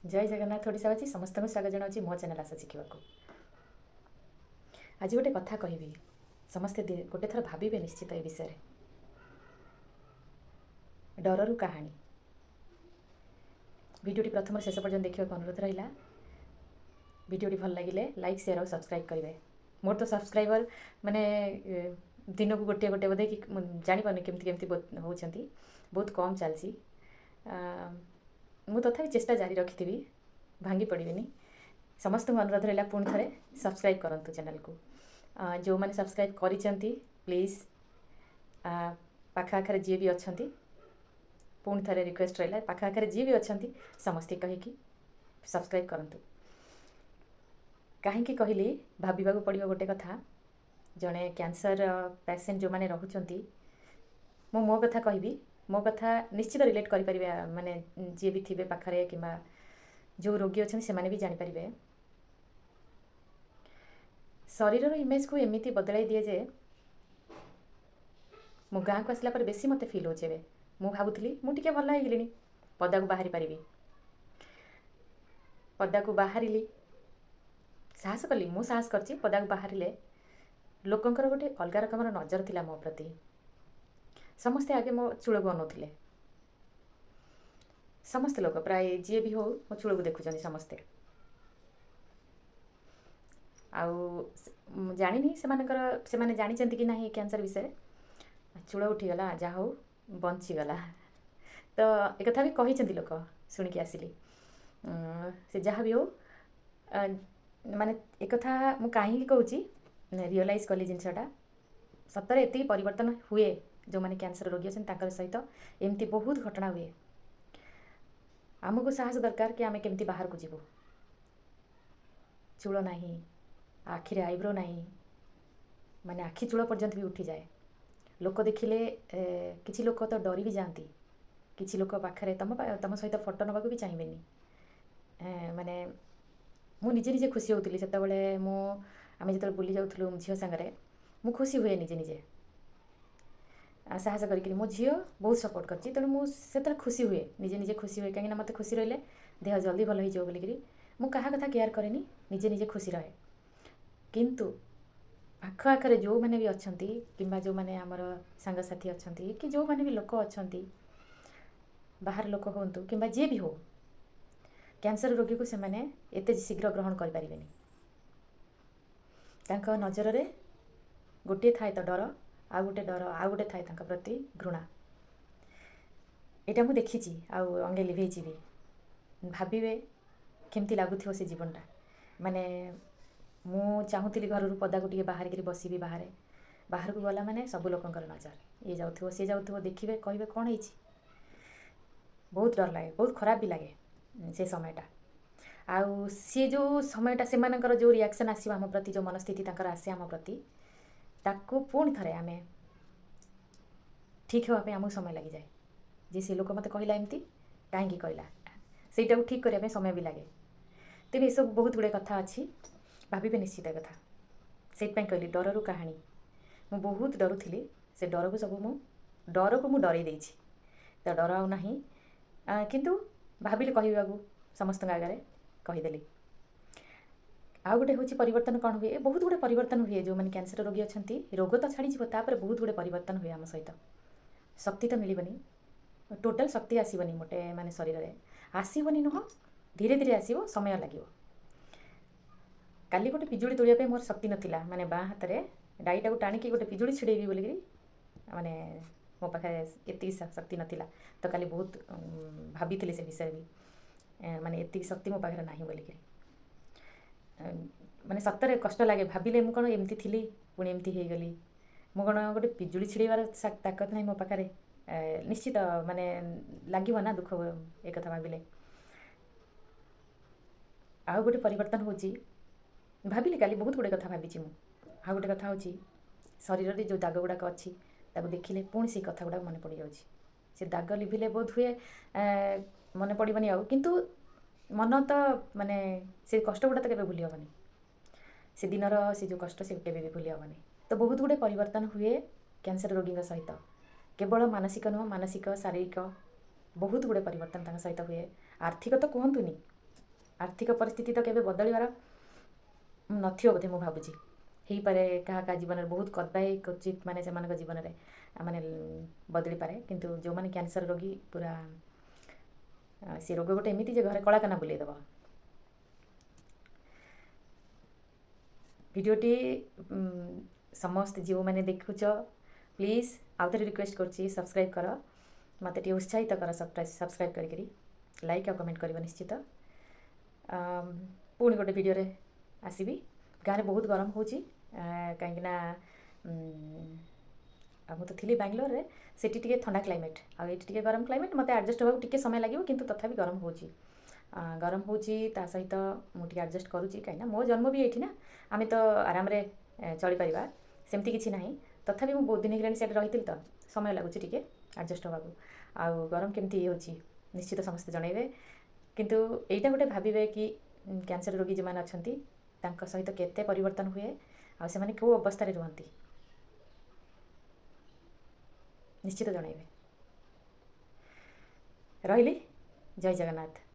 जय जगन्नाथ ओडिशा बासी समस्त स्वागत जनावि मो चैनल आशा शिखा आज गोटे कथा कहबी समस्ते गोटे थर भावे निश्चित ए विषय डररू कहानी भिडियोटी प्रथम शेष पर्यटन देखा अनुरोध रहा भिडियोटी भल लगे लाइक शेयर और सब्सक्राइब करेंगे मोर तो सब्सक्राइबर माने दिन को गोटे गोटे बोधे कि जापारे केमती केमती होती बहुत कम चलती मु तथापि चेष्टा जारी रखी भांगी पड़े समस्त अनुरोध रहा पुणी थे सब्सक्राइब करूँ चैनल को जो मैंने सब्सक्राइब करी प्लीज पाखाखरे जी भी अच्छा पुणी थे रिक्वेस्ट रहा पाखाखरे जी भी अच्छा समस्ते कहीकि सब्सक्राइब करूँ कहीं कहली भावा पड़ो गोटे कथा जड़े कैंसर पेसेंट जो मैंने रोच मो कथा कहबी मो कथा निश्चित रिलेट करें माने जी भी थे पाखे कि जो रोगी अच्छा से भी जानीपर शरीर इमेज को एमती बदल दिए जे मो गाँ को आसला बेसी मत फिल हो मु भावुली मुझे भल हो पदा को बाहरी पारि पदा को बाहरी साहस कली मु साहस कर पदा को बाहर लोकंर गोटे अलग रकम नजर थिला मो प्रति समस्ते आगे मो चूल को अनाउले समस्त लोग प्राय जी भी हो मो चूल को देखुं समस्ते जानी से जानी कि ना कैंसर विषय चूल उठीगला जहा हो बंचीगला तो एक कथा भी कही लोक शुणिकी आसिली से जहाँ भी हो माने एक कथा मु कहीं कहूँ रियलाइज कली जिनसटा सतरे एति परिवर्तन हुए जो मैंने कैंसर रोगी अच्छे सहित एमती बहुत घटना हुए आमको साहस दरकार कि आम केमती बाहर को जीवु चूल ना आखिरे आईब्रो ना माने आखि चूल पर्यंत भी उठी जाए लोक देखिले किसी लोक तो डरी भी जाती किसी लोक पाखे तुम सहित फोटो नवा भी चाहिए माने मु निजे निजे खुशी होती से आम जो बुली जाऊँ झील सांगे मु खुशी हुए निजे निजे साहस करी मो झी बहुत सपोर्ट कर तेणु मुझे खुशी हुए निजे निजे खुशी हुए कहीं मत खुशी रही देह जल्दी भल हो बोलिकी मु क्या कथा केयर कैनि निजे निजे खुशी रहे किंतु आख आखरे जो मैंने भी अच्छा कि जो मैंने आमर सांगसाथी अच्छा कि जो मैंने भी लोक अच्छा बाहर लोक हूँ कि जी भी हो कैंसर रोगी को सेमाने एते शीघ्र ग्रहण करें नजर में गोटे थाए तो डर आ गोटे थाए प्रति घृणा यहाँ मुझे देखी अंगे लिभे भी भावे केमती लगुव से जीवनटा माने मु चाहूली घर पदा को बाहर कर बस बाहर को गला माने सब लोक नजर ये जाऊ सी जाऊ देखिए कहे कौन हो बहुत डर लगे बहुत खराब भी लगे से समयटा आउ सी जो समयटा से जो रिएक्शन आसो आम प्रति जो मनस्थिति आसे आम प्रति ताको पुणी थे आम ठीक होगापी आमको समय लगी जाए जे से लोक मत कहला एमती कहीं कहला से ठीक करने समय भी लगे तेज ये सब बहुत गुड़े कथा अच्छी भावे निश्चित कथा से कहली डररू कहानी मु बहुत डरुली से डर को सब डर को मुझे डर देती तो डर आना किंतु भाविली कहवाक समस्त आगे कहीदेली आउ गोटे हूँ परिवर्तन कौन हुए बहुत गुड़े परिवर्तन हुए जो मैंने कैंसर रोगी अच्छा रोग तो छाड़ी बहुत गुड़े परिवर्तन हुए आम सहित शक्ति तो मिलबनी टोटाल शक्ति आसबनी मोटे माने शरीर में आसबनी नुह धीरे धीरे आसो समय लगे काली गोटे पिजुड़ी तोड़ापी मोर शक्ति नाला माने बाँ हाथ में डाईटा को टाणिकी गोटे पिजुड़ी छिड़ेबी बोलिकी माने मो पाखे ये शक्ति नाला तो काली बहुत भाभी से विषय भी माने ये शक्ति मो पाखे ना बोलिकी माने सतरे कष्ट लगे भाविले मु कौन एमती थी पुणी एमती हो गली मु कौन गोटे पिजुड़ी छिड़ार ताकत ना मो पाखे निश्चित माने लगे ना दुख एक कथा भाविले आउ गोटे परिवर्तन हो भाविली काली बहुत गुड़े कथा भावी आउ गोटे कथा हूँ शरीर में जो दाग गुड़ाक अच्छी देखिले पुणी से कथा गुड़ा मन पड़ जा दाग लिभिले बहुत हुए मन पड़बनी आउ किंतु मन तो माने से कष्ट गुड़ा तो केबे भूली हेनी से दिनर से जो कष्ट से केबे भी भूली हेनी तो बहुत गुड़े परिवर्तन हुए कैंसर रोगी सहित केवल मानसिक नुह मानसिक शारीरिक बहुत गुड़े परिवर्तन सहित हुए आर्थिक तो कहतुनि आर्थिक परिस्थिति तो केबे बदलिबार नथियो बोधे मु भाबुची ହେଇପାରେ କାହା କାହା ଜୀବନରେ ବହୁତ କଦାଇ କ୍ୱଚିତ ମାନେ ସେମାନଙ୍କ ଜୀବନରେ ମାନେ ବଦଳି ପାରେ କିନ୍ତୁ ଯେଉଁମାନେ କ୍ୟାନ୍ସର ରୋଗୀ ପୁରା ସେ ରୋଗ ଗୋଟେ ଏମିତି ଯେ ଘରେ କଳାକାନା ବୁଲେଇ ଦେବ। ভিডিওটি ସମସ୍ତେ ଯେଉଁମାନେ ଦେଖୁଛ ପ୍ଲିଜ୍ ଆଉ ଥରେ ରିକ୍ୱେଷ୍ଟ କରୁଛି ସବସ୍କ୍ରାଇବ୍ କର ମୋତେ ଟିକେ ଉତ୍ସାହିତ କର ସବସ୍କ୍ରାଇବ୍ କରିକିରି ଲାଇକ୍ ଆଉ କମେଣ୍ଟ କରିବ ନିଶ୍ଚିତ। ପୁଣି ଗୋଟେ ଭିଡ଼ିଓରେ ଆସିବି। ଗାଁରେ ବହୁତ ଗରମ ହେଉଛି କାହିଁକିନା ମୁଁ ତ ଥିଲି ବାଙ୍ଗଲୋରରେ ସେଠି ଟିକେ ଥଣ୍ଡା କ୍ଲାଇମେଟ୍ ଆଉ ଏଠି ଟିକେ ଗରମ କ୍ଲାଇମେଟ୍ ମୋତେ ଆଡ଼ଜଷ୍ଟ ହେବାକୁ ଟିକେ ସମୟ ଲାଗିବ କିନ୍ତୁ ତଥାପି ଗରମ ହେଉଛି ତା ସହିତ ମୁଁ ଟିକେ ଆଡ଼ଜଷ୍ଟ କରୁଛି କାହିଁକିନା ମୋ ଜନ୍ମ ବି ଏଇଠି ନା ଆମେ ତ ଆରାମରେ ଚଳିପାରିବା ସେମିତି କିଛି ନାହିଁ ତଥାପି ମୁଁ ବହୁତ ଦିନ ହେଇଗଲାଣି ସେଠି ରହିଥିଲି ତ ସମୟ ଲାଗୁଛି ଟିକେ ଆଡ଼ଜଷ୍ଟ ହେବାକୁ। ଆଉ ଗରମ କେମିତି ହେଉଛି ନିଶ୍ଚିତ ସମସ୍ତେ ଜଣାଇବେ କିନ୍ତୁ ଏଇଟା ଗୋଟେ ଭାବିବେ କି କ୍ୟାନ୍ସର ରୋଗୀ ଯେଉଁମାନେ ଅଛନ୍ତି ତାଙ୍କ ସହିତ କେତେ ପରିବର୍ତ୍ତନ ହୁଏ ଆଉ ସେମାନେ କେଉଁ ଅବସ୍ଥାରେ ରୁହନ୍ତି ନିଶ୍ଚିତ ଜଣାଇବେ। ରହିଲି, ଜୟ ଜଗନ୍ନାଥ।